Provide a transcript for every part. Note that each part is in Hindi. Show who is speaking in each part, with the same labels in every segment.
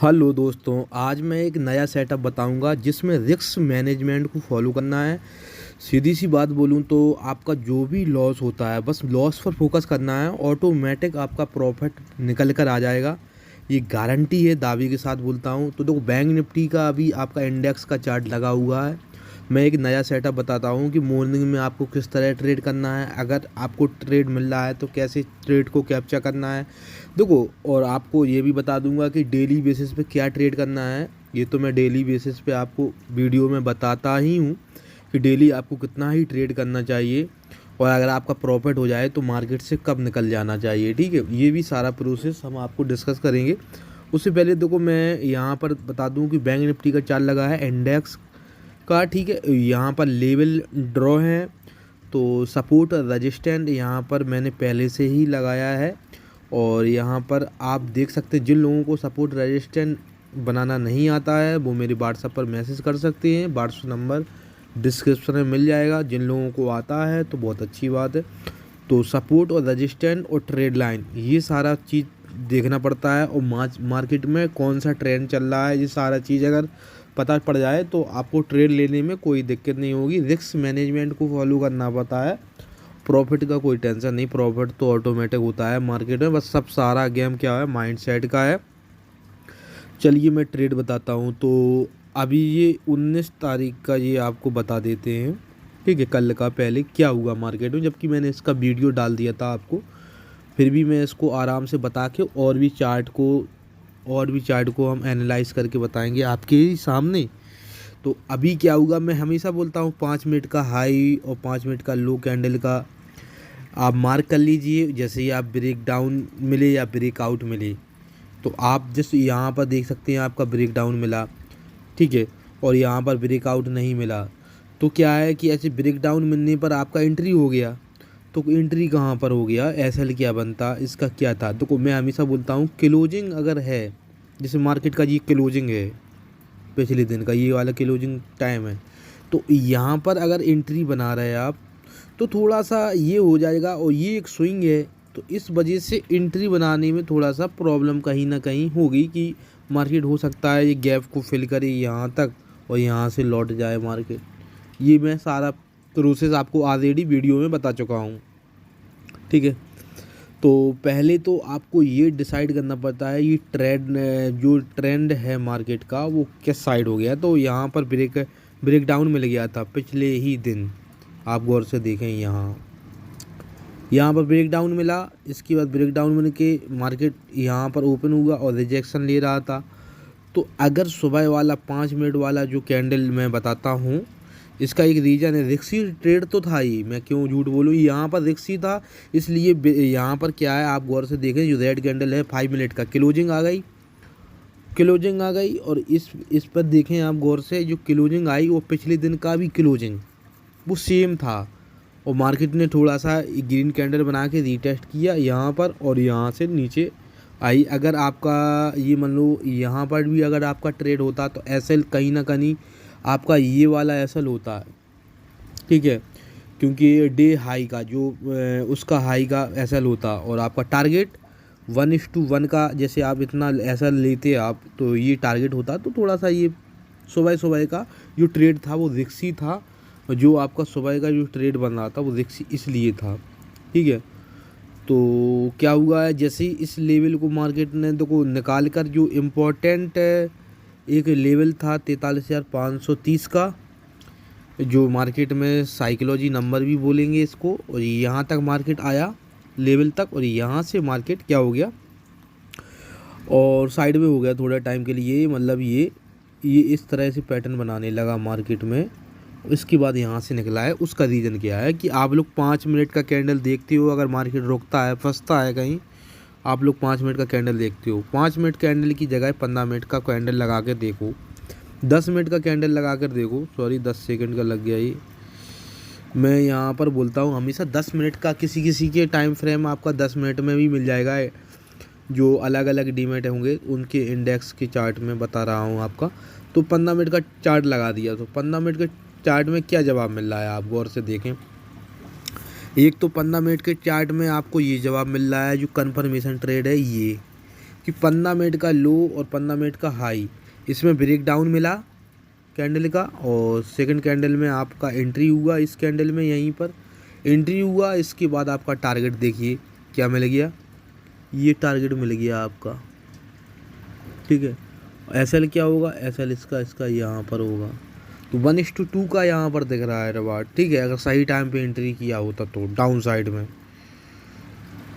Speaker 1: हेलो दोस्तों, आज मैं एक नया सेटअप बताऊंगा जिसमें रिस्क मैनेजमेंट को फॉलो करना है। सीधी सी बात बोलूं तो आपका जो भी लॉस होता है बस लॉस पर फोकस करना है, ऑटोमेटिक आपका प्रॉफिट निकल कर आ जाएगा। ये गारंटी है, दावे के साथ बोलता हूं। तो देखो, बैंक निफ्टी का अभी आपका इंडेक्स का चार्ट लगा हुआ है। मैं एक नया सेटअप बताता हूँ कि मॉर्निंग में आपको किस तरह ट्रेड करना है। अगर आपको ट्रेड मिल रहा है तो कैसे ट्रेड को कैप्चर करना है, देखो। और आपको ये भी बता दूंगा कि डेली बेसिस पे क्या ट्रेड करना है। ये तो मैं डेली बेसिस पे आपको वीडियो में बताता ही हूँ कि डेली आपको कितना ही ट्रेड करना चाहिए, और अगर आपका प्रॉफिट हो जाए तो मार्केट से कब निकल जाना चाहिए। ठीक है, ये भी सारा प्रोसेस हम आपको डिस्कस करेंगे। उससे पहले देखो, मैं यहाँ पर बता दूँ कि बैंक निफ्टी का चार्ट लगा है इंडेक्स का। ठीक है, यहाँ पर लेवल ड्रॉ है, तो सपोर्ट रजिस्टेंट यहाँ पर मैंने पहले से ही लगाया है। और यहाँ पर आप देख सकते हैं, जिन लोगों को सपोर्ट रजिस्टेंट बनाना नहीं आता है वो मेरे व्हाट्सएप पर मैसेज कर सकते हैं। व्हाट्सएप नंबर डिस्क्रिप्शन में मिल जाएगा। जिन लोगों को आता है तो बहुत अच्छी बात है। तो सपोर्ट और रजिस्टेंट और ट्रेड लाइन, ये सारा चीज़ देखना पड़ता है। और मार्केट में कौन सा ट्रेंड चल रहा है, ये सारा चीज़ अगर पता पड़ जाए तो आपको ट्रेड लेने में कोई दिक्कत नहीं होगी। रिस्क मैनेजमेंट को फॉलो करना पड़ता है। प्रॉफिट का कोई टेंशन नहीं, प्रॉफिट तो ऑटोमेटिक होता है मार्केट में। बस सब सारा गेम क्या है, माइंडसेट का है। चलिए मैं ट्रेड बताता हूँ। तो अभी ये 19 तारीख का ये आपको बता देते हैं। ठीक है, कल का पहले क्या हुआ मार्केट में, जबकि मैंने इसका वीडियो डाल दिया था आपको। फिर भी मैं इसको आराम से बता के और भी चार्ट को हम एनालाइज करके बताएंगे आपके ही सामने। तो अभी क्या होगा, मैं हमेशा बोलता हूँ 5 मिनट का हाई और 5 मिनट का लो कैंडल का आप मार्क कर लीजिए। जैसे ही आप ब्रेक डाउन मिले या ब्रेकआउट मिले, तो आप जैसे यहाँ पर देख सकते हैं आपका ब्रेक डाउन मिला। ठीक है, और यहाँ पर ब्रेकआउट नहीं मिला, तो क्या है कि ऐसे ब्रेक डाउन मिलने पर आपका एंट्री हो गया। तो एंट्री कहाँ पर हो गया, एसएल क्या बनता, इसका क्या था। तो मैं हमेशा बोलता हूँ क्लोजिंग अगर है, जैसे मार्केट का ये क्लोजिंग है पिछले दिन का, ये वाला क्लोजिंग टाइम है, तो यहाँ पर अगर एंट्री बना रहे हैं आप तो थोड़ा सा ये हो जाएगा। और ये एक स्विंग है, तो इस वजह से एंट्री बनाने में थोड़ा सा प्रॉब्लम कहीं ना कहीं होगी कि मार्केट हो सकता है ये गैप को फिल करे यहाँ तक और यहाँ से लौट जाए मार्केट। ये मैं सारा प्रोसेस आपको ऑलरेडी वीडियो में बता चुका हूँ। ठीक है, तो पहले तो आपको ये डिसाइड करना पड़ता है ये ट्रेंड है मार्केट का वो किस साइड हो गया। तो यहाँ पर ब्रेक डाउन मिल गया था पिछले ही दिन, आप गौर से देखें। यहाँ पर ब्रेक डाउन मिला, इसके बाद ब्रेक डाउन मिल के मार्केट यहाँ पर ओपन हुआ और रिजेक्शन ले रहा था। तो अगर सुबह वाला 5 मिनट वाला जो कैंडल मैं बताता हूँ, इसका एक रीज़न है, रिक्सी ट्रेड तो था ही, मैं क्यों झूठ बोलूँ, यहाँ पर रिक्सी था। इसलिए यहाँ पर क्या है, आप गौर से देखें, जो रेड कैंडल है 5 मिनट का क्लोजिंग आ गई। और इस पर देखें आप गौर से, जो क्लोजिंग आई वो पिछले दिन का भी क्लोजिंग वो सेम था। और मार्केट ने थोड़ा सा ग्रीन कैंडल बना के रीटेस्ट किया यहाँ पर, और यहाँ से नीचे आई। अगर आपका ये मान लो यहाँ पर भी अगर आपका ट्रेड होता तो एसएल कहीं ना कहीं आपका ये वाला एसएल होता है। ठीक है, क्योंकि ये डे हाई का जो उसका हाई का एसएल होता, और आपका टारगेट 1:1 का, जैसे आप इतना एसएल लेते आप तो ये टारगेट होता। तो थोड़ा सा ये सुबह सुबह का जो ट्रेड था वो रिक्सी था, और जो आपका सुबह का जो ट्रेड बन रहा था वो रिक्सी इसलिए था। ठीक है, तो क्या हुआ है, जैसे ही इस लेवल को मार्केट ने देखो निकाल कर, जो इम्पोर्टेंट एक लेवल था 43,530 का, जो मार्केट में साइकोलॉजी नंबर भी बोलेंगे इसको, और यहाँ तक मार्केट आया लेवल तक, और यहाँ से मार्केट क्या हो गया और साइड में हो गया थोड़ा टाइम के लिए। मतलब ये इस तरह से पैटर्न बनाने लगा मार्केट में। इसके बाद यहाँ से निकला है। उसका रीज़न क्या है कि आप लोग 5 मिनट का कैंडल देखते हो, अगर मार्केट रुकता है फंसता है कहीं, आप लोग 5 मिनट का कैंडल देखते हो। 5 मिनट कैंडल की जगह 15 मिनट का कैंडल लगा कर देखो, 10 मिनट का कैंडल लगा कर देखो। सॉरी, 10 सेकंड का लग गया ये। मैं यहाँ पर बोलता हूँ हमेशा 10 मिनट का, किसी किसी के टाइम फ्रेम आपका 10 मिनट में भी मिल जाएगा। जो अलग अलग डीमेट होंगे उनके इंडेक्स के चार्ट में बता रहा हूँ आपका। तो 15 मिनट का चार्ट लगा दिया, तो 15 मिनट के चार्ट में क्या जवाब मिल रहा है आप गौर से देखें। एक तो 15 मिनट के चार्ट में आपको ये जवाब मिल रहा है, जो कन्फर्मेशन ट्रेड है कि 15 मिनट का लो और 15 मिनट का हाई, इसमें ब्रेक डाउन मिला कैंडल का, और सेकंड कैंडल में आपका एंट्री हुआ, इस कैंडल में यहीं पर एंट्री हुआ। इसके बाद आपका टारगेट देखिए क्या मिल गया, ये टारगेट मिल गया आपका, ठीक है। एसएल क्या होगा, एसएल इसका यहाँ पर होगा, तो 1:2 का यहाँ पर दिख रहा है रिवार्ड, ठीक है। अगर सही टाइम पे एंट्री किया होता तो डाउन साइड में,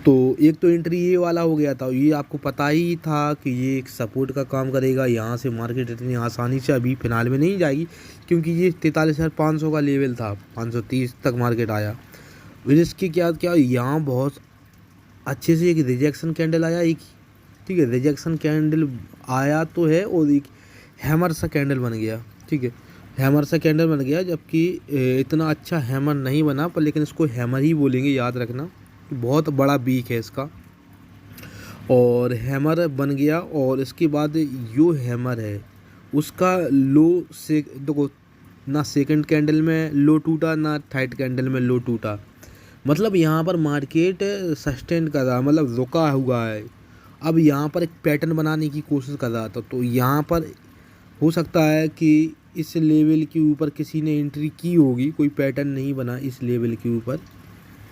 Speaker 1: तो एक तो एंट्री ये वाला हो गया था, ये आपको पता ही था कि ये एक सपोर्ट का काम करेगा। यहाँ से मार्केट इतनी आसानी से अभी फ़िलहाल में नहीं जाएगी, क्योंकि ये 43,500 का लेवल था, 530 तक मार्केट आया। फिर इसके क्या क्या यहाँ बहुत अच्छे से एक रिजेक्शन कैंडल आया, एक, ठीक है, रिजेक्शन कैंडल आया तो है, और एक हैमर सा कैंडल बन गया, ठीक है, हैमर सा कैंडल बन गया। जबकि इतना अच्छा हैमर नहीं बना, पर लेकिन इसको हैमर ही बोलेंगे, याद रखना, बहुत बड़ा बीक है इसका, और हैमर बन गया। और इसके बाद जो हैमर है उसका लो से देखो, ना सेकंड कैंडल में लो टूटा, ना थर्ड कैंडल में लो टूटा, मतलब यहाँ पर मार्केट सस्टेन कर रहा, मतलब रुका हुआ है। अब यहाँ पर एक पैटर्न बनाने की कोशिश कर रहा था, तो यहाँ पर हो सकता है कि इस लेवल के ऊपर किसी ने एंट्री की होगी, कोई पैटर्न नहीं बना इस लेवल के ऊपर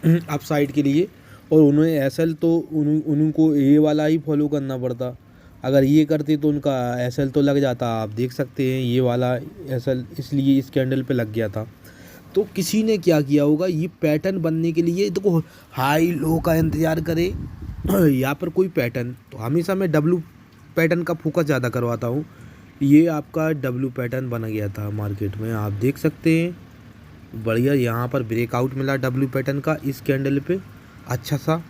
Speaker 1: अप साइड के लिए, और उन्होंने एसएल तो उनको ये वाला ही फॉलो करना पड़ता। अगर ये करते तो उनका एसएल तो लग जाता, आप देख सकते हैं ये वाला एसएल इसलिए इस कैंडल पे लग गया था। तो किसी ने क्या किया होगा, ये पैटर्न बनने के लिए देखो हाई लो का इंतज़ार करे यहाँ पर कोई पैटर्न, तो हमेशा मैं डब्लू पैटर्न का फोकस ज़्यादा करवाता हूँ। ये आपका डब्लू पैटर्न बन गया था मार्केट में, आप देख सकते हैं, बढ़िया यहाँ पर ब्रेकआउट मिला डब्लू पैटर्न का इस कैंडल पे अच्छा सा,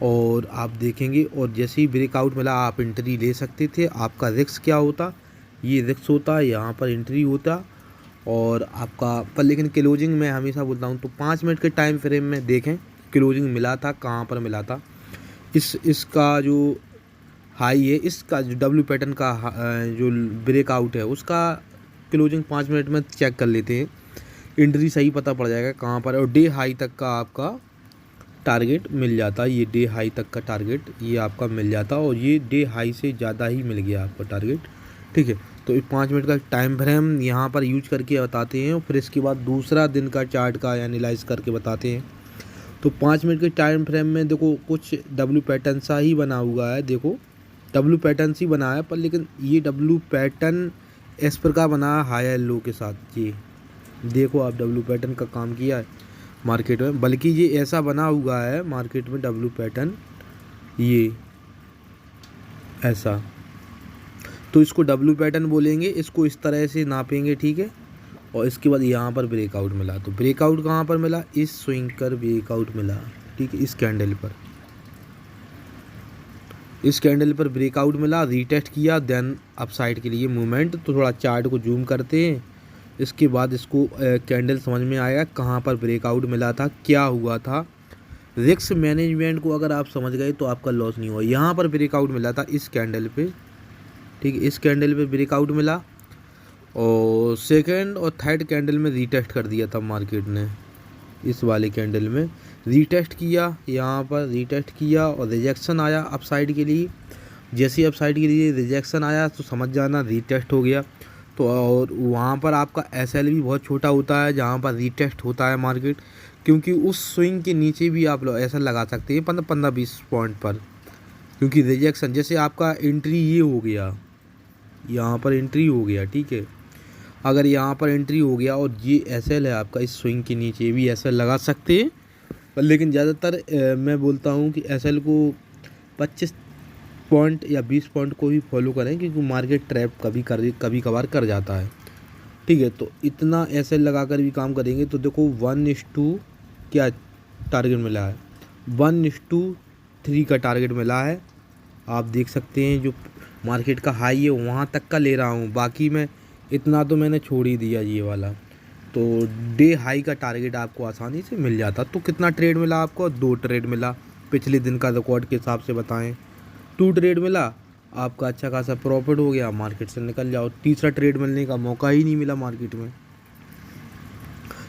Speaker 1: और आप देखेंगे, और जैसे ही ब्रेकआउट मिला आप एंट्री ले सकते थे। आपका रिस्क क्या होता, ये रिस्क होता, यहाँ पर एंट्री होता, और आपका पर लेकिन क्लोजिंग मैं हमेशा बोलता हूँ तो 5 मिनट के टाइम फ्रेम में देखें क्लोजिंग मिला था, कहाँ पर मिला था। इसका जो हाई है, इसका जो डब्लू पैटर्न का जो ब्रेकआउट है उसका क्लोजिंग 5 मिनट में चेक कर लेते हैं, एंट्री सही पता पड़ जाएगा कहाँ पर। और डे हाई तक का आपका टारगेट मिल जाता, ये डे हाई तक का टारगेट ये आपका मिल जाता, और ये डे हाई से ज़्यादा ही मिल गया आपका टारगेट, ठीक है। तो 5 मिनट का टाइम फ्रेम यहाँ पर यूज करके बताते हैं, और फिर इसके बाद दूसरा दिन का चार्ट का एनालाइज करके बताते हैं। तो 5 मिनट के टाइम फ्रेम में देखो कुछ डब्लू पैटर्न सा ही बना हुआ है, देखो डब्लू पैटर्न सी बना है, पर लेकिन ये डब्लू पैटर्न इस प्रकार बना है हाई लो के साथ, ये देखो आप डब्लू पैटर्न का काम किया है मार्केट में, बल्कि ये ऐसा बना हुआ है मार्केट में डब्लू पैटर्न, ये ऐसा, तो इसको डब्लू पैटर्न बोलेंगे, इसको इस तरह से नापेंगे, ठीक है। और इसके बाद यहाँ पर ब्रेकआउट मिला, तो ब्रेकआउट कहाँ पर मिला, इस स्विंग कर ब्रेकआउट मिला, ठीक है, इस कैंडल पर, इस कैंडल पर ब्रेकआउट मिला, रीटेस्ट किया, देन अपसाइड के लिए मूवमेंट। तो थोड़ा चार्ट को जूम करते हैं, इसके बाद इसको कैंडल समझ में आया कहाँ पर ब्रेकआउट मिला था, क्या हुआ था। रिस्क मैनेजमेंट को अगर आप समझ गए तो आपका लॉस नहीं हुआ। यहाँ पर ब्रेकआउट मिला था इस कैंडल पे, ठीक है, इस कैंडल पे ब्रेकआउट मिला, और सेकंड और थर्ड कैंडल में रीटेस्ट कर दिया था मार्केट ने, इस वाले कैंडल में रीटेस्ट किया, यहाँ पर रीटेस्ट किया और रिजेक्शन आया अपसाइड के लिए। जैसे ही अपसाइड के लिए रिजेक्शन आया तो समझ जाना रीटेस्ट हो गया। तो और वहाँ पर आपका एसएल भी बहुत छोटा होता है जहाँ पर रीटेस्ट होता है मार्केट, क्योंकि उस स्विंग के नीचे भी आप एसएल लगा सकते हैं 15-20 पॉइंट पर, क्योंकि रिजेक्शन जैसे आपका एंट्री ये हो गया, यहाँ पर एंट्री हो गया, ठीक है, अगर यहाँ पर एंट्री हो गया और ये एसएल है आपका, इस स्विंग के नीचे भी एसएल लगा सकते हैं, पर लेकिन ज़्यादातर मैं बोलता हूँ कि एसएल को 25 पॉइंट या 20 पॉइंट को ही फॉलो करें, क्योंकि मार्केट ट्रैप कभी कभार कर जाता है, ठीक है। तो इतना एसएल लगा कर भी काम करेंगे। तो देखो 1:2 क्या टारगेट मिला है, 1:3 का टारगेट मिला है, आप देख सकते हैं। जो मार्केट का हाई है वहाँ तक का ले रहा हूँ, बाकी मैं इतना तो मैंने छोड़ ही दिया ये वाला। तो डे हाई का टारगेट आपको आसानी से मिल जाता। तो कितना ट्रेड मिला आपको, 2 ट्रेड मिला, पिछले दिन का रिकॉर्ड के हिसाब से बताएं, 2 ट्रेड मिला, आपका अच्छा खासा प्रॉफिट हो गया, मार्केट से निकल जाओ। तीसरा ट्रेड मिलने का मौका ही नहीं मिला मार्केट में।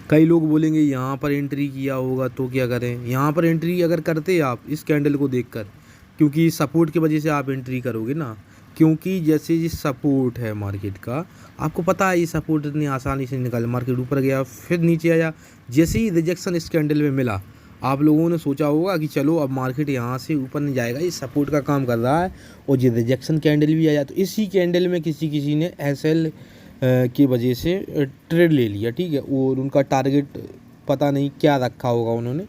Speaker 1: कई लोग बोलेंगे यहाँ पर एंट्री किया होगा तो क्या करें, यहाँ पर एंट्री अगर करते आप इस कैंडल को देखकर, क्योंकि सपोर्ट की वजह से आप एंट्री करोगे ना, क्योंकि जैसे ये सपोर्ट है मार्केट का, आपको पता है ये सपोर्ट इतनी आसानी से निकल, मार्केट ऊपर गया फिर नीचे आया। जैसे ही रिजेक्शन इस कैंडल में मिला, आप लोगों ने सोचा होगा कि चलो अब मार्केट यहाँ से ऊपर नहीं जाएगा, ये सपोर्ट का काम कर रहा है, और ये रिजेक्शन कैंडल भी आया। तो इसी कैंडल में किसी ने एसएल की वजह से ट्रेड ले लिया, ठीक है, और उनका टारगेट पता नहीं क्या रखा होगा उन्होंने।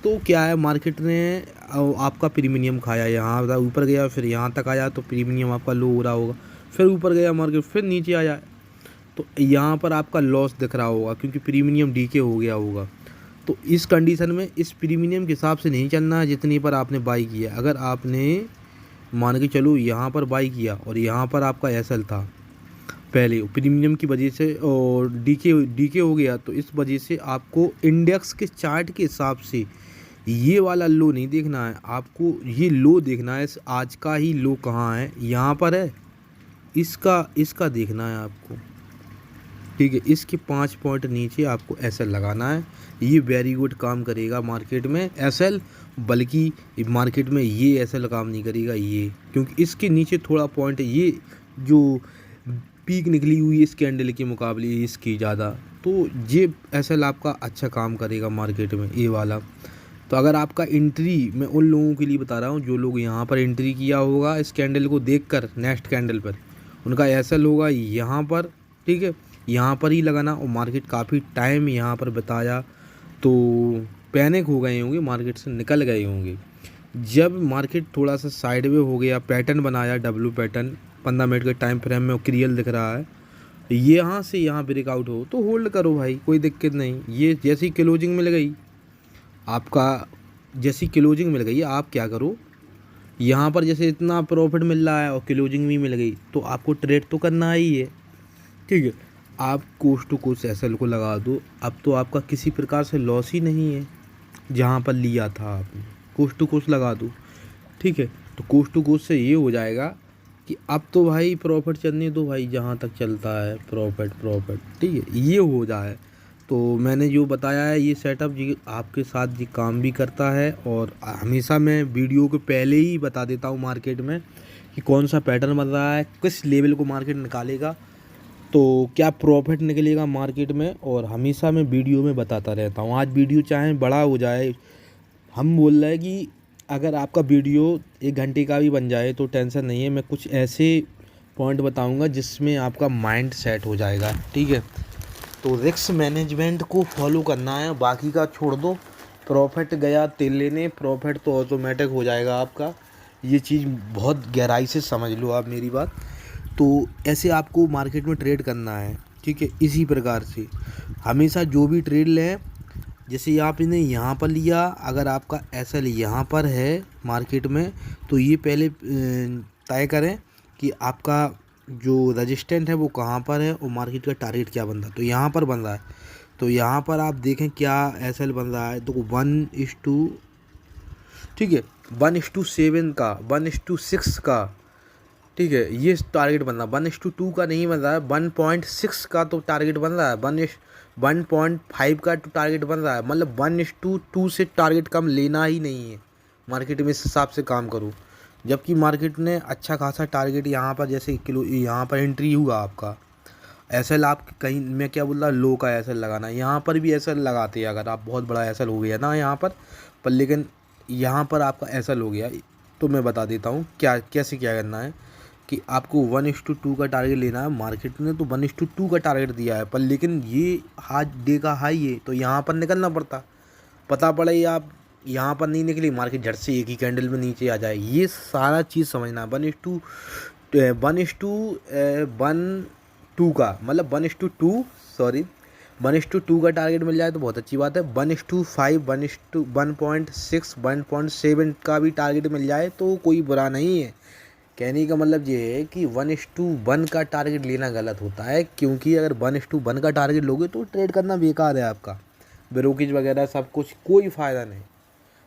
Speaker 1: तो क्या है, मार्केट ने आपका प्रीमियम खाया, यहाँ ऊपर गया फिर यहाँ तक आया तो प्रीमियम आपका लो हो रहा होगा, फिर ऊपर गया मार्केट फिर नीचे आया, तो यहाँ पर आपका लॉस दिख रहा होगा क्योंकि प्रीमियम डीके हो गया होगा। तो इस कंडीशन में इस प्रीमियम के हिसाब से नहीं चलना है जितनी पर आपने बाई किया। अगर आपने मान के चलो यहाँ पर बाई किया और यहाँ पर आपका एसएल था पहले, प्रीमियम की वजह से और डीके हो गया, तो इस वजह से आपको इंडेक्स के चार्ट के हिसाब से ये वाला लो नहीं देखना है, आपको ये लो देखना है। आज का ही लो कहाँ है, यहाँ पर है, इसका देखना है आपको, ठीक है। इसके 5 पॉइंट नीचे आपको एसएल लगाना है। ये वेरी गुड काम करेगा मार्केट में एसएल, बल्कि मार्केट में ये एसएल काम नहीं करेगा ये, क्योंकि इसके नीचे थोड़ा पॉइंट, ये जो पीक निकली हुई है इस कैंडल के मुकाबले इसकी ज़्यादा, तो ये एसएल आपका अच्छा काम करेगा मार्केट में, ये वाला। तो अगर आपका एंट्री, मैं उन लोगों के लिए बता रहा हूँ जो लोग यहाँ पर एंट्री किया होगा इस कैंडल को देखकर, नेक्स्ट कैंडल पर उनका एसएल होगा यहाँ पर, ठीक है, यहाँ पर ही लगाना। और मार्केट काफ़ी टाइम यहाँ पर बताया तो पैनिक हो गए होंगे, मार्केट से निकल गए होंगे। जब मार्केट थोड़ा सा साइडवे हो गया, पैटर्न बनाया, डब्ल्यू पैटर्न 15 मिनट के टाइम फ्रेम में क्लियर दिख रहा है, यहाँ से यहाँ ब्रेकआउट हो तो होल्ड करो भाई, कोई दिक्कत नहीं। ये जैसी क्लोजिंग मिल गई आपका, जैसी क्लोजिंग मिल गई, आप क्या करो, यहाँ पर जैसे इतना प्रॉफिट मिल रहा है और क्लोजिंग भी मिल गई, तो आपको ट्रेड तो करना ही है, ठीक है। आप कोस्ट टू कोस्ट एसएल को लगा दो, अब तो आपका किसी प्रकार से लॉस ही नहीं है। जहाँ पर लिया था आपने कोस्ट टू कोस्ट लगा दो, ठीक है। तो कोस्ट टू कोस्ट से ये हो जाएगा कि अब तो भाई प्रॉफिट चलने दो भाई, जहाँ तक चलता है प्रॉफिट, ठीक है, ये हो जाए। तो मैंने जो बताया है ये सेटअप जी आपके साथ जी काम भी करता है, और हमेशा मैं वीडियो के पहले ही बता देता हूँ मार्केट में कि कौन सा पैटर्न बन रहा है, किस लेवल को मार्केट निकालेगा, तो क्या प्रॉफिट निकलेगा मार्केट में, और हमेशा मैं वीडियो में बताता रहता हूँ। आज वीडियो चाहे बड़ा हो जाए, हम बोल रहे हैं कि अगर आपका वीडियो 1 घंटे का भी बन जाए तो टेंशन नहीं है, मैं कुछ ऐसे पॉइंट बताऊंगा जिसमें आपका माइंड सेट हो जाएगा, ठीक है। तो रिस्क मैनेजमेंट को फॉलो करना है, बाकी का छोड़ दो। प्रॉफिट गया तेल लेने, प्रॉफिट तो ऑटोमेटिक हो जाएगा आपका, ये चीज़ बहुत गहराई से समझ लो आप मेरी बात। तो ऐसे आपको मार्केट में ट्रेड करना है, ठीक है। इसी प्रकार से हमेशा जो भी ट्रेड लें, जैसे आपने यहाँ पर लिया, अगर आपका एसएल यहाँ पर है मार्केट में, तो ये पहले तय करें कि आपका जो रजिस्टेंट है वो कहाँ पर है और मार्केट का टारगेट क्या बन रहा है। तो यहाँ पर बन रहा है, तो यहाँ पर आप देखें क्या एसएल बन रहा है, तो 1:2, ठीक है, 1:7 का, 1:6 का, ठीक है, ये टारगेट बन रहा है। 1:2 का नहीं बन रहा है, 1.6 का तो टारगेट बन रहा है, 1.5 का तो टारगेट बन रहा है, मतलब 1:2 से टारगेट कम लेना ही नहीं है मार्केट में, इस हिसाब से काम करो। जबकि मार्केट ने अच्छा खासा टारगेट यहाँ पर, जैसे किलो यहाँ पर एंट्री हुआ आपका एसएल, आप कहीं, मैं क्या बोल रहा, लो का एसएल लगाना, यहाँ पर भी एसएल लगाते हैं अगर आप, बहुत बड़ा एसएल हो गया ना यहाँ पर लेकिन यहाँ पर आपका एसएल हो गया, तो मैं बता देता हूँ क्या कैसे क्या करना है कि आपको 1:2 का टारगेट लेना है। मार्केट ने तो 1:2 का टारगेट दिया है, पर लेकिन ये आज डे का हाई है तो यहाँ पर निकलना पड़ता, पता पड़े या आप यहाँ पर नहीं निकली, मार्केट झट से एक ही कैंडल में नीचे आ जाए, ये सारा चीज़ समझना है। 1:2 का मतलब 1:2, सॉरी 1:2 का टारगेट मिल जाए तो बहुत अच्छी बात है। 1:5, 1:1.6, 1.7 का भी टारगेट मिल जाए तो कोई बुरा नहीं है। कहने का मतलब ये है कि 1:1 का टारगेट लेना गलत होता है, क्योंकि अगर 1:1 का टारगेट लोगे तो ट्रेड करना बेकार है आपका, ब्रोकेज वगैरह सब कुछ, कोई फ़ायदा नहीं।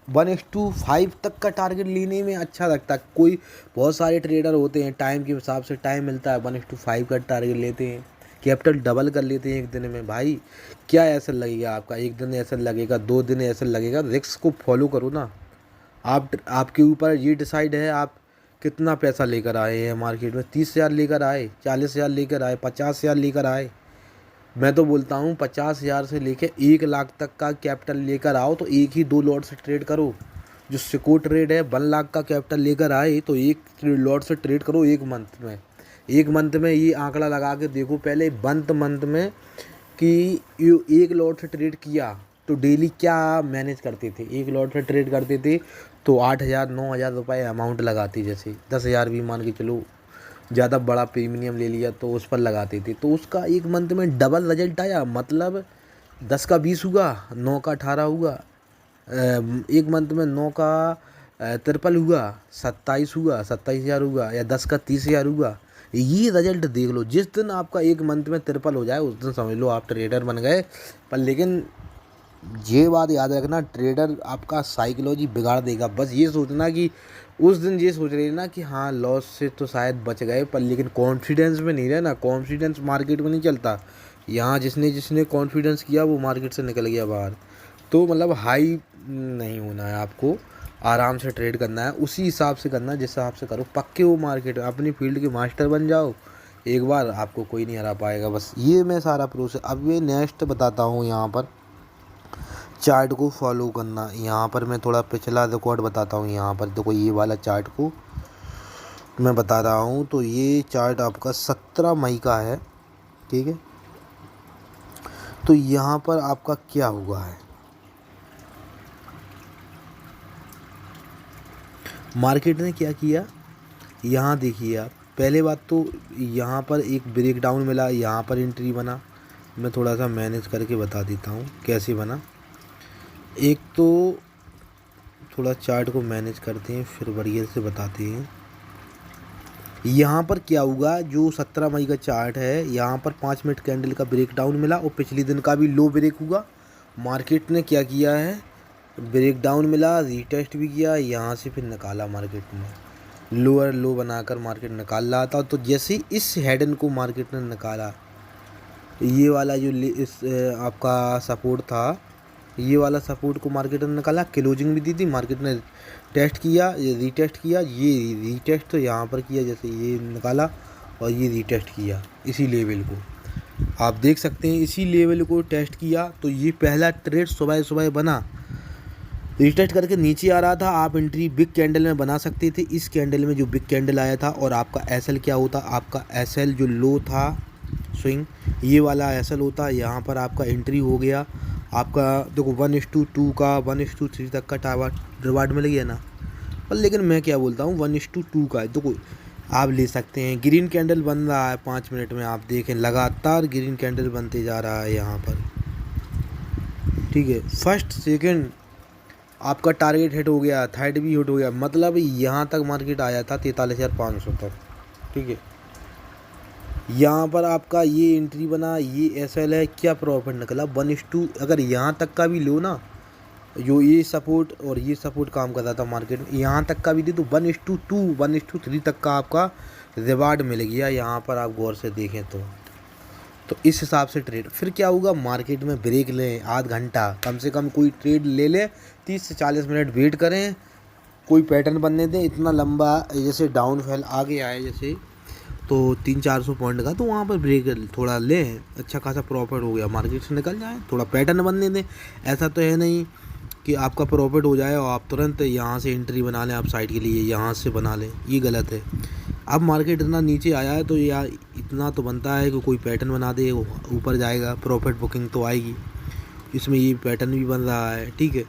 Speaker 1: 1:5 तक का टारगेट लेने में अच्छा लगता है, कोई बहुत सारे ट्रेडर होते हैं टाइम के हिसाब से, टाइम मिलता है 1:5 का टारगेट लेते हैं, कैपिटल डबल कर लेते हैं एक दिन में। भाई क्या ऐसा लगेगा आपका, एक दिन ऐसा लगेगा, 2 दिन ऐसा लगेगा, रिस्क को फॉलो करो ना, आपके ऊपर ये डिसाइड है आप कितना पैसा लेकर आए हैं मार्केट में। 30,000 लेकर आए, 40,000 लेकर आए, 50,000 लेकर आए। मैं तो बोलता हूँ 50,000 से लेके 1 लाख तक का कैपिटल लेकर आओ तो एक ही 2 लॉट से ट्रेड करो। जो सिक्योर ट्रेड है 1 लाख का कैपिटल लेकर आए तो एक लॉट से ट्रेड करो 1 मंथ में। 1 मंथ में ये आंकड़ा लगा के देखो पहले 1 मंथ में कि ये 1 लॉट से ट्रेड किया तो डेली क्या मैनेज करते थे। 1 लॉट से ट्रेड करते थे तो 8,000 9,000 रुपये अमाउंट लगाती, जैसे 10,000 भी मान के चलो, ज़्यादा बड़ा प्रीमियम ले लिया तो उस पर लगाते थे तो उसका 1 मंथ में डबल रिजल्ट आया। मतलब 10 का 20 हुआ, 9 का 18 हुआ, 1 मंथ में 9 का 53 हुआ, 27 हुआ, 27,000 हुआ, या 10 का 30,000 हुआ। ये रिजल्ट देख लो। जिस दिन आपका 1 मंथ में 53 हो जाए उस दिन समझ लो आप ट्रेडर बन गए। पर लेकिन ये बात याद रखना, ट्रेडर आपका साइकोलॉजी बिगाड़ देगा। बस ये सोचना कि उस दिन ये सोच रहे ना कि हाँ लॉस से तो शायद बच गए, पर लेकिन कॉन्फिडेंस में नहीं रहना। कॉन्फिडेंस मार्केट में नहीं चलता। यहाँ जिसने जिसने कॉन्फिडेंस किया वो मार्केट से निकल गया बाहर। तो मतलब हाई नहीं होना है आपको, आराम से ट्रेड करना है, उसी हिसाब से करना है जिस हिसाब से करो। पक्के हो मार्केट में, अपनी फील्ड के मास्टर बन जाओ, एक बार आपको कोई नहीं हरा पाएगा। बस ये मैं सारा प्रोसेस अब ये नेक्स्ट बताता हूँ। यहाँ पर चार्ट को फॉलो करना, यहाँ पर मैं थोड़ा पिछला रिकॉर्ड बताता हूँ। यहाँ पर देखो ये वाला चार्ट को मैं बता रहा हूँ। तो ये चार्ट आपका 17 मई का है, ठीक है। तो यहाँ पर आपका क्या हुआ है, मार्केट ने क्या किया यहाँ देखिए आप। पहले बात तो यहाँ पर एक ब्रेक डाउन मिला, यहाँ पर एंट्री बना। मैं थोड़ा सा मैनेज करके बता देता हूँ कैसे बना। एक तो थोड़ा चार्ट को मैनेज करते हैं फिर बढ़िया से बताते हैं। यहाँ पर क्या हुआ, जो 17 मई का चार्ट है, यहाँ पर 5 मिनट कैंडल का ब्रेक डाउन मिला और पिछले दिन का भी लो ब्रेक हुआ। मार्केट ने क्या किया है, ब्रेक डाउन मिला, रीटेस्ट भी किया, यहाँ से फिर निकाला मार्केट ने। लोअर लो बनाकर मार्केट निकाल रहा था। तो जैसे इस हेडन को मार्केट ने निकाला, ये वाला जो इस आपका सपोर्ट था, ये वाला सपोर्ट को मार्केट ने निकाला, क्लोजिंग भी दी थी। मार्केट ने टेस्ट किया, ये रीटेस्ट किया, ये रीटेस्ट तो यहाँ पर किया, जैसे ये निकाला और ये रीटेस्ट किया इसी लेवल को। आप देख सकते हैं इसी लेवल को टेस्ट किया। तो ये पहला ट्रेड सुबह सुबह बना, रीटेस्ट करके नीचे आ रहा था। आप एंट्री बिग कैंडल में बना सकते थे। इस कैंडल में जो बिग कैंडल आया था और आपका एसएल क्या होता, आपका एसएल जो लो था स्विंग, ये वाला एसएल होता। यहाँ पर आपका एंट्री हो गया। आपका देखो 1:2 का 1:3 तक का रिवार्ड मिल गया ना। पर लेकिन मैं क्या बोलता हूँ 1:2 का देखो आप ले सकते हैं। ग्रीन कैंडल बन रहा है 5 मिनट में, आप देखें लगातार ग्रीन कैंडल बनते जा रहा है यहाँ पर, ठीक है। फर्स्ट सेकंड आपका टारगेट हिट हो गया, थर्ड भी हिट हो गया। मतलब यहाँ तक मार्केट आया था 43,500 तक, ठीक है। यहाँ पर आपका ये एंट्री बना, ये एसएल है, क्या प्रॉफिट निकला 1:2। अगर यहाँ तक का भी लो ना, जो ये सपोर्ट और ये सपोर्ट काम कर रहा था मार्केट में, यहाँ तक का भी दे तो 1:2 1:3 तक का आपका रिवार्ड मिल गया। यहाँ पर आप गौर से देखें तो इस हिसाब से ट्रेड। फिर क्या होगा, मार्केट में ब्रेक लें, आध घंटा कम से कम कोई ट्रेड ले लें, 30 से 40 मिनट वेट करें, कोई पैटर्न बनने दें। इतना लंबा जैसे डाउन फॉल आ गया है जैसे तो 300-400 पॉइंट का, तो वहाँ पर ब्रेक थोड़ा लें, अच्छा खासा प्रॉफिट हो गया, मार्केट से निकल जाए, थोड़ा पैटर्न बनने दें। ऐसा तो है नहीं कि आपका प्रॉफिट हो जाए और आप तुरंत यहाँ से एंट्री बना लें, आप साइड के लिए यहाँ से बना लें, ये गलत है। अब मार्केट इतना नीचे आया है तो यार इतना तो बनता है कि कोई पैटर्न बना दे, ऊपर जाएगा, प्रॉफिट बुकिंग तो आएगी। इसमें ये पैटर्न भी बन रहा है, ठीक है।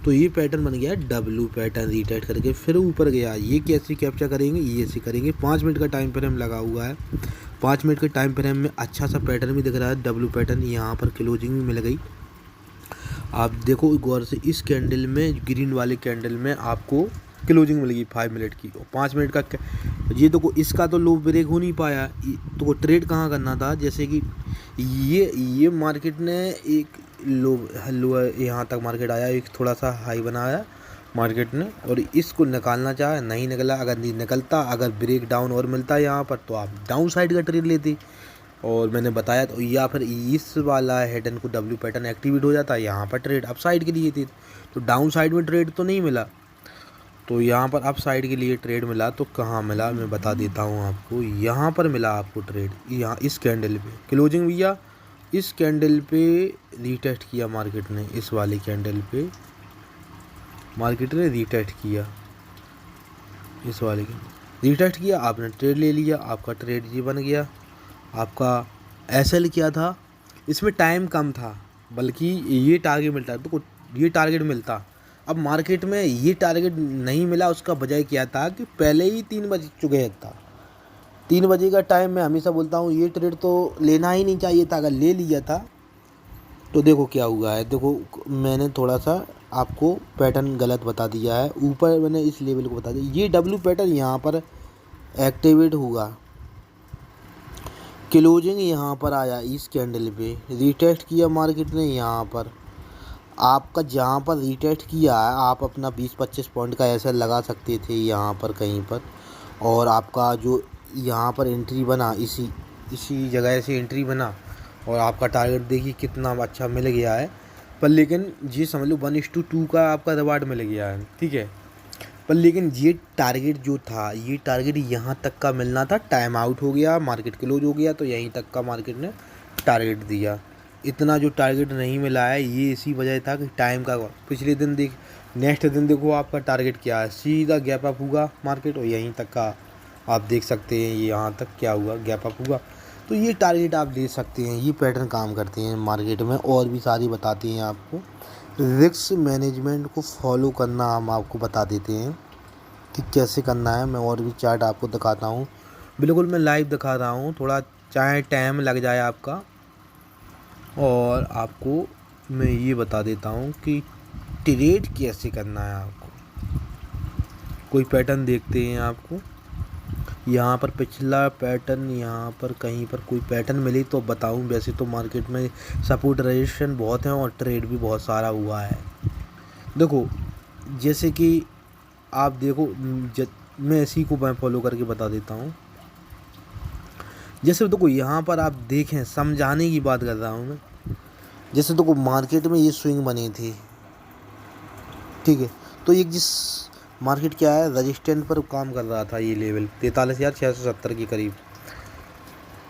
Speaker 1: तो ये पैटर्न बन गया डब्लू पैटर्न, रीटेस्ट करके फिर ऊपर गया। ये कैसे कैप्चर करेंगे, ये ऐसे करेंगे। 5 मिनट का टाइम फ्रेम लगा हुआ है, 5 मिनट के टाइम फ्रेम में अच्छा सा पैटर्न भी दिख रहा है, डब्लू पैटर्न। यहाँ पर क्लोजिंग भी मिल गई। आप देखो गौर से, इस कैंडल में, ग्रीन वाले कैंडल में आपको क्लोजिंग मिलेगी 5 मिनट की और 5 मिनट का। ये देखो इसका तो लो ब्रेक हो नहीं पाया, तो ट्रेड कहाँ करना था, जैसे कि ये मार्केट ने एक लो यहाँ तक मार्केट आया, एक थोड़ा सा हाई बनाया मार्केट ने और इसको निकालना चाहा, नहीं निकला। अगर नहीं निकलता, अगर ब्रेक डाउन और मिलता यहाँ पर तो आप डाउन साइड का ट्रेड लेते और मैंने बताया तो, या फिर इस वाला हेडन को डब्ल्यू पैटर्न एक्टिवेट हो जाता, यहाँ पर ट्रेड अप साइड के लिए थी। तो डाउन साइड में ट्रेड तो नहीं मिला तो यहाँ पर अप साइड के लिए ट्रेड मिला, तो कहाँ मिला मैं बता देता हूँ आपको। यहाँ पर मिला आपको ट्रेड, यहाँ इस कैंडल पे क्लोजिंग भैया, इस कैंडल पे रीटेस्ट किया मार्केट ने, इस वाली कैंडल पे मार्केट ने रीटेस्ट किया, इस वाले कैंडल रीटेस्ट किया, आपने ट्रेड ले लिया, आपका ट्रेड जी बन गया। आपका एसएल क्या था, इसमें टाइम कम था, बल्कि ये टारगेट मिलता है तो ये टारगेट मिलता। अब मार्केट में ये टारगेट नहीं मिला, उसका वजह क्या था कि पहले ही 3 बज चुके था। 3 बजे का टाइम मैं हमेशा बोलता हूँ ये ट्रेड तो लेना ही नहीं चाहिए था, अगर ले लिया था तो देखो क्या हुआ है। देखो मैंने थोड़ा सा आपको पैटर्न गलत बता दिया है, ऊपर मैंने इस लेवल को बता दिया, ये डब्ल्यू पैटर्न यहाँ पर एक्टिवेट हुआ, क्लोजिंग यहाँ पर आया, इस कैंडल पे रीटेस्ट किया मार्केट ने। यहाँ पर आपका जहाँ पर रीटेस्ट किया है, आप अपना 20-25 पॉइंट का ऐसा लगा सकते थे यहाँ पर कहीं पर, और आपका जो यहाँ पर एंट्री बना, इसी जगह से एंट्री बना, और आपका टारगेट देखिए कितना अच्छा मिल गया है। पर लेकिन ये समझ लो 1:2 का आपका रिवार्ड मिल गया है, ठीक है। पर लेकिन ये टारगेट जो था, ये टारगेट यहाँ तक का मिलना था, टाइम आउट हो गया, मार्केट क्लोज हो गया, तो यहीं तक का मार्केट ने टारगेट दिया। इतना जो टारगेट नहीं मिला है, ये इसी वजह था कि टाइम का। पिछले दिन नेक्स्ट दिन देखो आपका टारगेट क्या है, सीधा गैप अप हुआ मार्केट, और यहीं तक का आप देख सकते हैं, ये यहाँ तक क्या हुआ, गैप अप हुआ। तो ये टारगेट आप ले सकते हैं, ये पैटर्न काम करते हैं मार्केट में, और भी सारी बताते हैं आपको। रिस्क मैनेजमेंट को फॉलो करना हम आपको बता देते हैं कि कैसे करना है। मैं और भी चार्ट आपको दिखाता हूँ, बिल्कुल मैं लाइव दिखा रहा हूँ, थोड़ा चाहे टाइम लग जाए आपका, और आपको मैं ये बता देता हूँ कि ट्रेड कैसे करना है आपको। कोई पैटर्न देखते हैं आपको, यहाँ पर पिछला पैटर्न, यहाँ पर कहीं पर कोई पैटर्न मिली तो बताऊँ। वैसे तो मार्केट में सपोर्ट रेजिस्टेंस बहुत है और ट्रेड भी बहुत सारा हुआ है। देखो जैसे कि आप देखो, मैं इसी को मैं फॉलो करके बता देता हूँ। जैसे देखो यहाँ पर आप देखें, समझाने की बात कर रहा हूँ मैं। जैसे देखो मार्केट में ये स्विंग बनी थी, ठीक है, तो एक जिस मार्केट क्या है, रजिस्टेंस पर काम कर रहा था, ये लेवल 43,670 के करीब।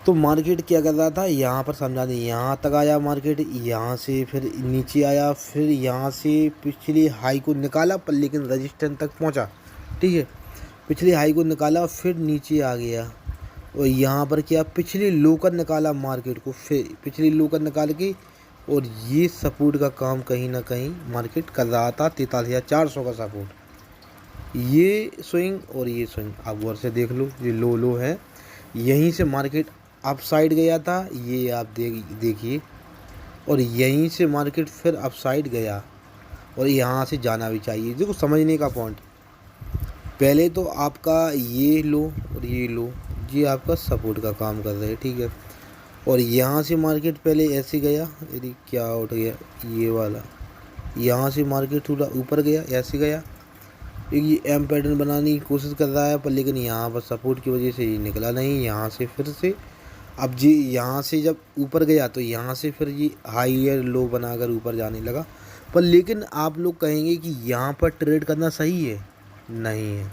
Speaker 1: तो मार्केट क्या कर रहा था, यहाँ पर समझा दें, यहाँ तक आया मार्केट, यहाँ से फिर नीचे आया, फिर यहाँ से पिछली हाई को निकाला, पर लेकिन रजिस्टेंस तक पहुँचा, ठीक है। पिछली हाई को निकाला, फिर नीचे आ गया, और यहाँ पर क्या पिछली लो का निकाला मार्केट को, फिर पिछली लो का निकाल के, और ये सपोर्ट का काम कहीं ना कहीं मार्केट कर रहा था, 43,400 का सपोर्ट। ये स्विंग और ये स्विंग आप गौर से देख लो, ये लो है, यहीं से मार्केट अप साइड गया था, ये आप देखिए, और यहीं से मार्केट फिर अप साइड गया, और यहाँ से जाना भी चाहिए। देखो समझने का पॉइंट, पहले तो आपका ये लो और ये लो, ये आपका सपोर्ट का काम कर रहे हैं, ठीक है। और यहाँ से मार्केट पहले ऐसे गया, यदि क्या उठ गया ये वाला, यहाँ से मार्केट थोड़ा ऊपर गया, ऐसे गया, एक ये एम पैटर्न बनाने की कोशिश कर रहा है, पर लेकिन यहाँ पर सपोर्ट की वजह से ये निकला नहीं। यहाँ से फिर से अब जी, यहाँ से जब ऊपर गया तो यहाँ से फिर ये हाईयर लो बनाकर ऊपर जाने लगा। पर लेकिन आप लोग कहेंगे कि यहाँ पर ट्रेड करना सही है, नहीं है,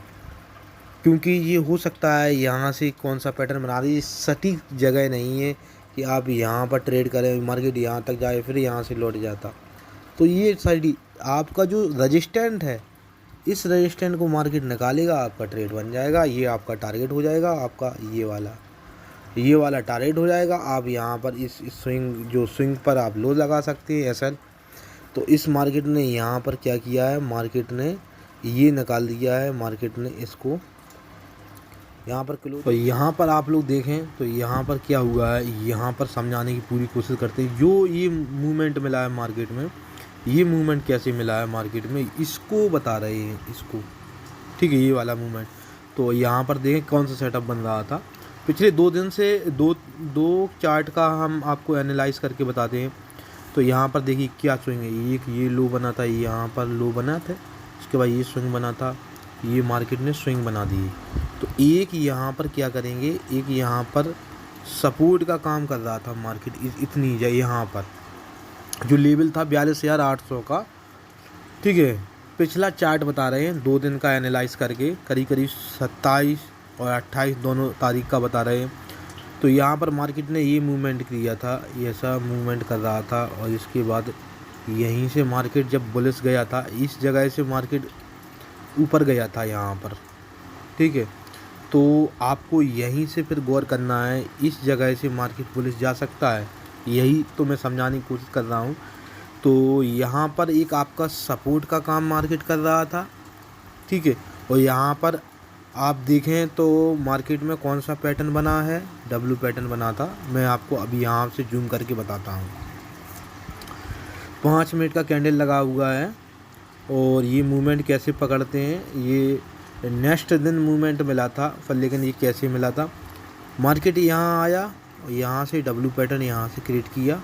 Speaker 1: क्योंकि ये हो सकता है यहाँ से कौन सा पैटर्न बना रही है, सटीक जगह नहीं है कि आप यहाँ पर ट्रेड करें, मार्केट यहाँ तक जाए फिर यहाँ से लौट जाता। तो ये साइड आपका जो रजिस्टेंट है, इस रजिस्टेंट को मार्केट निकालेगा, आपका ट्रेड बन जाएगा, ये आपका टारगेट हो जाएगा, आपका ये वाला टारगेट हो जाएगा। आप यहाँ पर इस स्विंग पर आप लो लगा सकते हैं एसएल। तो इस मार्केट ने यहाँ पर क्या किया है, मार्केट ने ये निकाल दिया है, मार्केट ने इसको यहाँ पर क्लोज। तो यहाँ पर आप लोग देखें तो यहाँ पर क्या हुआ है, यहाँ पर समझाने की पूरी कोशिश करते हैं। जो ये मूवमेंट मिला है मार्केट में, ये मूवमेंट कैसे मिला है मार्केट में, इसको बता रहे हैं इसको, ठीक है, ये वाला मूवमेंट। तो यहाँ पर देखें कौन सा सेटअप बन रहा था पिछले 2 दिन से, दो चार्ट का हम आपको एनालाइज करके बताते हैं। तो यहाँ पर देखिए क्या स्विंग है, एक ये लो बना था, यहाँ पर लो बना था, इसके बाद ये स्विंग बना था, ये मार्केट ने स्विंग बना दी। तो एक यहाँ पर क्या करेंगे, एक यहाँ पर सपोर्ट का काम कर रहा था मार्केट, इतनी यहाँ पर जो लेवल था 42,800 का, ठीक है, पिछला चार्ट बता रहे हैं 2 दिन का एनालाइज करके, करीब करीब 27 और 28 दोनों तारीख का बता रहे हैं। तो यहाँ पर मार्केट ने ये मूवमेंट किया था, ऐसा मूवमेंट कर रहा था और इसके बाद यहीं से मार्केट जब बुलिश गया था, इस जगह से मार्केट ऊपर गया था यहाँ पर, ठीक है। तो आपको यहीं से फिर गौर करना है, इस जगह से मार्केट बुलिश जा सकता है, यही तो मैं समझाने की कोशिश कर रहा हूँ। तो यहाँ पर एक आपका सपोर्ट का काम मार्केट कर रहा था, ठीक है। और यहाँ पर आप देखें तो मार्केट में कौन सा पैटर्न बना है, डब्ल्यू पैटर्न बना था। मैं आपको अभी यहाँ से जूम करके बताता हूँ। 5 मिनट का कैंडल लगा हुआ है और ये मूवमेंट कैसे पकड़ते हैं, ये नेक्स्ट दिन मूवमेंट मिला था, पर लेकिन ये कैसे मिला था, मार्केट यहाँ आया और यहाँ से डब्ल्यू पैटर्न यहाँ से क्रिएट किया,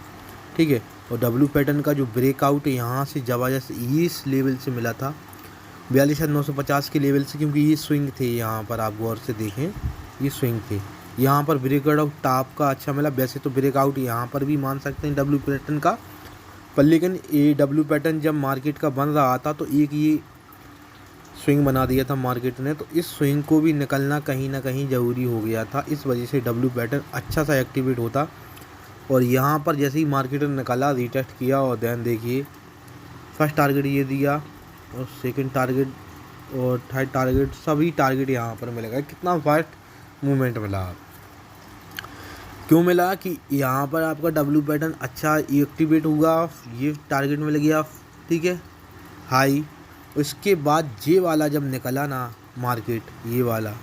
Speaker 1: ठीक है। और डब्ल्यू पैटर्न का जो ब्रेकआउट यहाँ से ज़बरदस्त इस लेवल से मिला था, 42,950 के लेवल से, क्योंकि ये स्विंग थे यहाँ पर, आप गौर से देखें ये स्विंग थे। यहाँ पर ब्रेकआउट टॉप का अच्छा मिला। वैसे तो ब्रेकआउट यहाँ पर भी मान सकते हैं डब्ल्यू पैटर्न का, पर लेकिन ये डब्ल्यू पैटर्न जब मार्केट का बन रहा था तो एक ये स्विंग बना दिया था मार्केट ने, तो इस स्विंग को भी निकलना कहीं ना कहीं ज़रूरी हो गया था। इस वजह से डब्ल्यू पैटर्न अच्छा सा एक्टिवेट होता और यहाँ पर जैसे ही मार्केट ने निकाला, रीटेस्ट किया और देन देखिए फर्स्ट टारगेट ये दिया और सेकंड टारगेट और थर्ड टारगेट, सभी टारगेट यहाँ पर मिलेगा। कितना फास्ट मूवमेंट मिला, क्यों मिला कि यहाँ पर आपका डब्ल्यू पैटर्न अच्छा एक्टिवेट हुआ, ये टारगेट मिल गया, ठीक है, हाई। उसके बाद ये वाला जब निकला ना मार्केट, ये वाला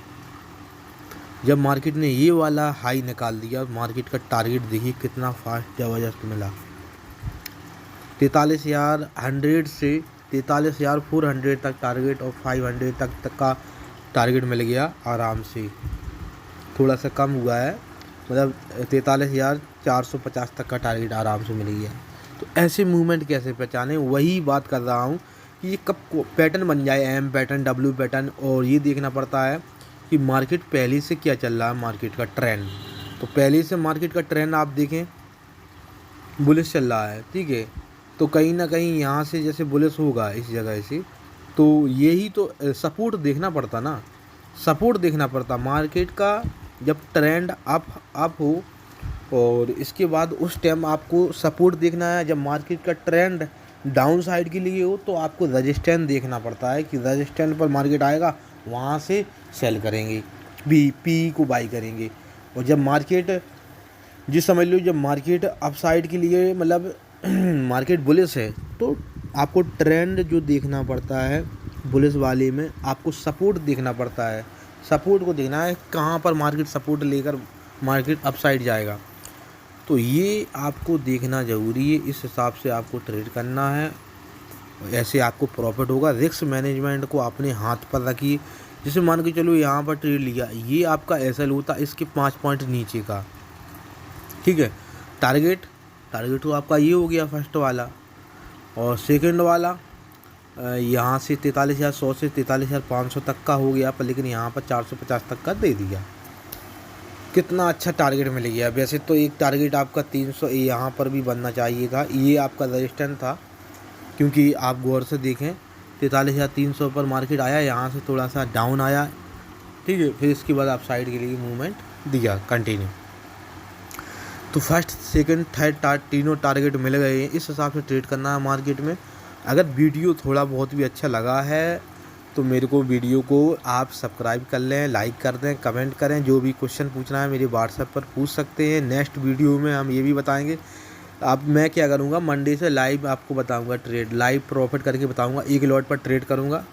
Speaker 1: जब मार्केट ने ये वाला हाई निकाल दिया, मार्केट का टारगेट देखिए कितना फास्ट ज़बरदस्त मिला। 43,100 से 43,400 तक टारगेट और 500 तक का टारगेट मिल गया आराम से। थोड़ा सा कम हुआ है, मतलब 43,450 तक का टारगेट आराम से मिल गया। तो ऐसे मूवमेंट कैसे पहचाने, वही बात कर रहा हूँ कि ये कब पैटर्न बन जाए, एम पैटर्न, डब्ल्यू पैटर्न। और ये देखना पड़ता है कि मार्केट पहले से क्या चल रहा है, मार्केट का ट्रेंड। तो पहले से मार्केट का ट्रेंड आप देखें बुलिश चल रहा है, ठीक है। तो कहीं ना कहीं यहाँ से जैसे बुलिश होगा इस जगह से, तो यही तो सपोर्ट देखना पड़ता ना, सपोर्ट देखना पड़ता मार्केट का। जब ट्रेंड अप हो और इसके बाद उस टाइम आपको सपोर्ट देखना है। जब मार्केट का ट्रेंड डाउन साइड के लिए हो तो आपको रजिस्टेंस देखना पड़ता है कि रजिस्टेंस पर मार्केट आएगा, वहाँ से सेल करेंगे, पी को बाई करेंगे। और जब मार्केट जी समझ लो, जब मार्केट अप साइड के लिए मतलब मार्केट बुलिश है, तो आपको ट्रेंड जो देखना पड़ता है बुलिश वाले में, आपको सपोर्ट देखना पड़ता है। सपोर्ट को देखना है कहाँ पर मार्केट सपोर्ट लेकर मार्केट अप साइड जाएगा, तो ये आपको देखना ज़रूरी है। इस हिसाब से आपको ट्रेड करना है, ऐसे आपको प्रॉफिट होगा। रिस्क मैनेजमेंट को अपने हाथ पर रखिए। जैसे मान के चलो यहाँ पर ट्रेड लिया, ये आपका एसएल होता इसके 5 पॉइंट नीचे का, ठीक है। टारगेट तो आपका ये हो गया फर्स्ट वाला, और सेकंड वाला यहाँ से 43,100 से 43,500 तक का हो गया, पर लेकिन यहाँ पर 450 तक का दे दिया। कितना अच्छा टारगेट मिल गया। वैसे तो एक टारगेट आपका 300 यहाँ पर भी बनना चाहिए था, ये आपका रजिस्टेंस था, क्योंकि आप गौर से देखें 43,300 पर मार्केट आया, यहाँ से थोड़ा सा डाउन आया, ठीक है। फिर इसके बाद आप साइड के लिए मूवमेंट दिया कंटिन्यू। तो फर्स्ट सेकंड थर्ड तीनों टारगेट मिल गए हैं। इस हिसाब से ट्रेड करना है मार्केट में। अगर वीडियो थोड़ा बहुत भी अच्छा लगा है तो मेरे को वीडियो को आप सब्सक्राइब कर लें, लाइक कर दें, कमेंट करें। जो भी क्वेश्चन पूछना है मेरे व्हाट्सएप पर पूछ सकते हैं। नेक्स्ट वीडियो में हम ये भी बताएंगे अब मैं क्या करूँगा, मंडे से लाइव आपको बताऊँगा ट्रेड, लाइव प्रॉफिट करके बताऊँगा। एक लॉट पर ट्रेड करूँगा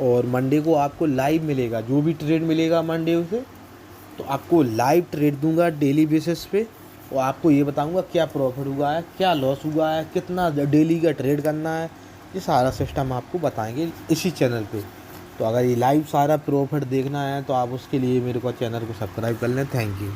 Speaker 1: और मंडे को आपको लाइव मिलेगा, जो भी ट्रेड मिलेगा मंडे से तो आपको लाइव ट्रेड दूंगा डेली बेसिस पे, और आपको ये बताऊंगा क्या प्रॉफिट हुआ है, क्या लॉस हुआ है, कितना डेली का ट्रेड करना है, ये सारा सिस्टम आपको बताएंगे इसी चैनल पे। तो अगर ये लाइव सारा प्रॉफिट देखना है तो आप उसके लिए मेरे को चैनल को सब्सक्राइब कर लें। Thank you.